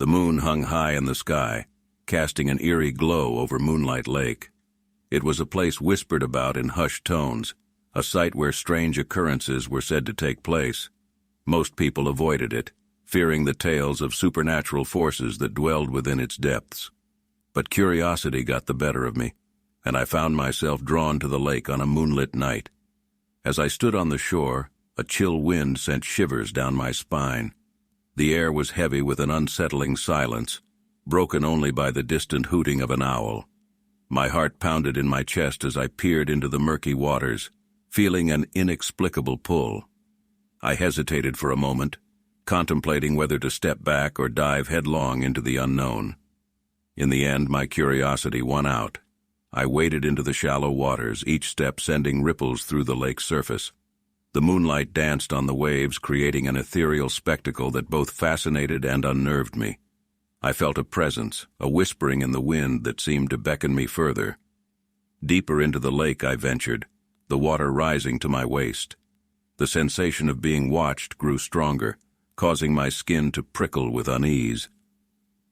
The moon hung high in the sky, casting an eerie glow over Moonlight Lake. It was a place whispered about in hushed tones, a site where strange occurrences were said to take place. Most people avoided it, fearing the tales of supernatural forces that dwelled within its depths. But curiosity got the better of me, and I found myself drawn to the lake on a moonlit night. As I stood on the shore, a chill wind sent shivers down my spine. The air was heavy with an unsettling silence, broken only by the distant hooting of an owl. My heart pounded in my chest as I peered into the murky waters, feeling an inexplicable pull. I hesitated for a moment, contemplating whether to step back or dive headlong into the unknown. In the end, my curiosity won out. I waded into the shallow waters, each step sending ripples through the lake's surface. The moonlight danced on the waves, creating an ethereal spectacle that both fascinated and unnerved me. I felt a presence, a whispering in the wind that seemed to beckon me further. Deeper into the lake I ventured, the water rising to my waist. The sensation of being watched grew stronger, causing my skin to prickle with unease.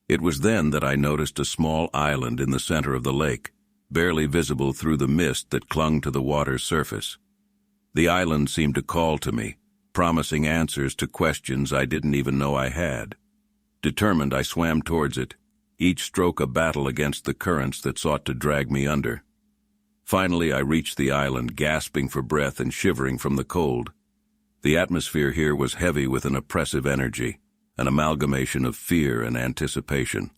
It was then that I noticed a small island in the center of the lake, barely visible through the mist that clung to the water's surface. The island seemed to call to me, promising answers to questions I didn't even know I had. Determined, I swam towards it, each stroke a battle against the currents that sought to drag me under. Finally, I reached the island, gasping for breath and shivering from the cold. The atmosphere here was heavy with an oppressive energy, an amalgamation of fear and anticipation.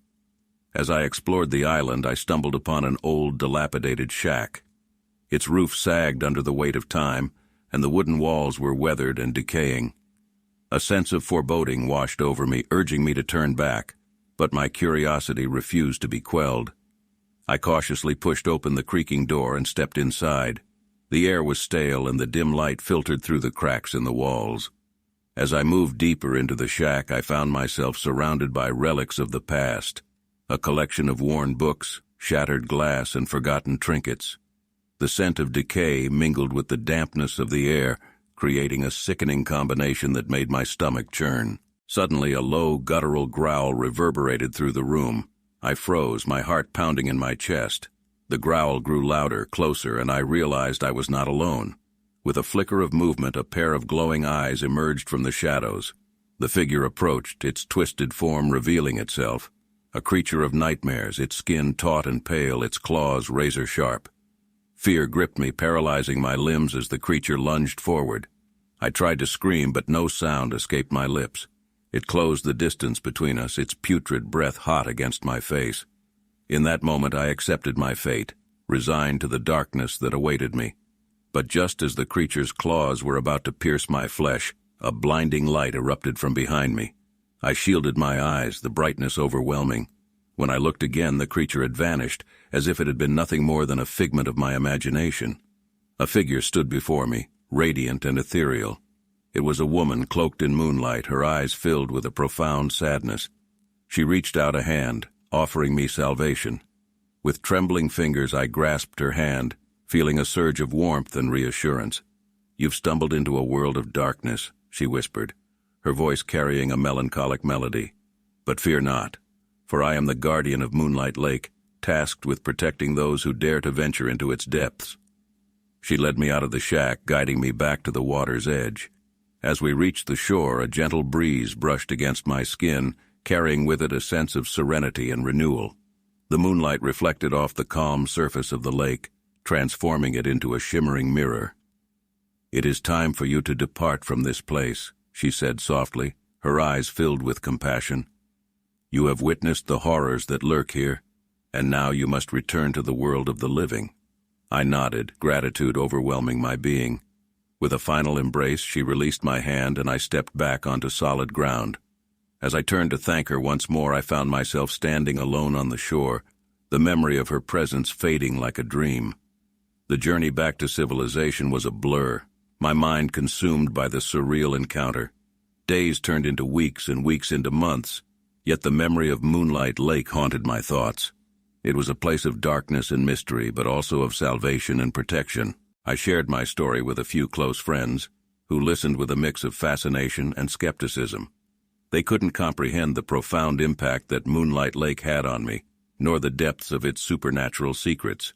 As I explored the island, I stumbled upon an old, dilapidated shack. Its roof sagged under the weight of time, and the wooden walls were weathered and decaying. A sense of foreboding washed over me, urging me to turn back, but my curiosity refused to be quelled. I cautiously pushed open the creaking door and stepped inside. The air was stale and the dim light filtered through the cracks in the walls. As I moved deeper into the shack, I found myself surrounded by relics of the past, a collection of worn books, shattered glass, and forgotten trinkets. The scent of decay mingled with the dampness of the air, creating a sickening combination that made my stomach churn. Suddenly, a low, guttural growl reverberated through the room. I froze, my heart pounding in my chest. The growl grew louder, closer, and I realized I was not alone. With a flicker of movement, a pair of glowing eyes emerged from the shadows. The figure approached, its twisted form revealing itself. A creature of nightmares, its skin taut and pale, its claws razor-sharp. Fear gripped me, paralyzing my limbs as the creature lunged forward. I tried to scream, but no sound escaped my lips. It closed the distance between us, its putrid breath hot against my face. In that moment, I accepted my fate, resigned to the darkness that awaited me. But just as the creature's claws were about to pierce my flesh, a blinding light erupted from behind me. I shielded my eyes, the brightness overwhelming. When I looked again, the creature had vanished, as if it had been nothing more than a figment of my imagination. A figure stood before me, radiant and ethereal. It was a woman cloaked in moonlight, her eyes filled with a profound sadness. She reached out a hand, offering me salvation. With trembling fingers, I grasped her hand, feeling a surge of warmth and reassurance. "You've stumbled into a world of darkness," she whispered, her voice carrying a melancholic melody. "But fear not, for I am the guardian of Moonlight Lake, tasked with protecting those who dare to venture into its depths." She led me out of the shack, guiding me back to the water's edge. As we reached the shore, a gentle breeze brushed against my skin, carrying with it a sense of serenity and renewal. The moonlight reflected off the calm surface of the lake, transforming it into a shimmering mirror. "It is time for you to depart from this place," she said softly, her eyes filled with compassion. "You have witnessed the horrors that lurk here, and now you must return to the world of the living." I nodded, gratitude overwhelming my being. With a final embrace, she released my hand and I stepped back onto solid ground. As I turned to thank her once more, I found myself standing alone on the shore, the memory of her presence fading like a dream. The journey back to civilization was a blur, my mind consumed by the surreal encounter. Days turned into weeks and weeks into months, yet the memory of Moonlight Lake haunted my thoughts. It was a place of darkness and mystery, but also of salvation and protection. I shared my story with a few close friends, who listened with a mix of fascination and skepticism. They couldn't comprehend the profound impact that Moonlight Lake had on me, nor the depths of its supernatural secrets.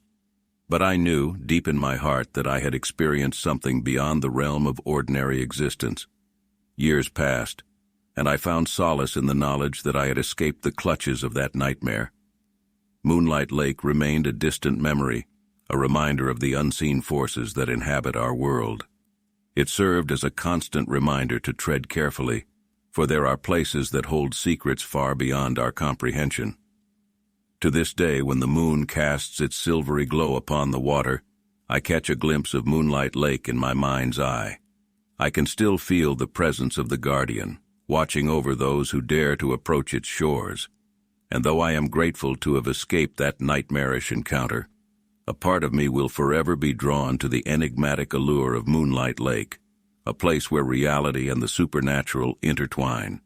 But I knew, deep in my heart, that I had experienced something beyond the realm of ordinary existence. Years passed, and I found solace in the knowledge that I had escaped the clutches of that nightmare. Moonlight Lake remained a distant memory, a reminder of the unseen forces that inhabit our world. It served as a constant reminder to tread carefully, for there are places that hold secrets far beyond our comprehension. To this day, when the moon casts its silvery glow upon the water, I catch a glimpse of Moonlight Lake in my mind's eye. I can still feel the presence of the guardian, watching over those who dare to approach its shores. And though I am grateful to have escaped that nightmarish encounter, a part of me will forever be drawn to the enigmatic allure of Moonlight Lake, a place where reality and the supernatural intertwine.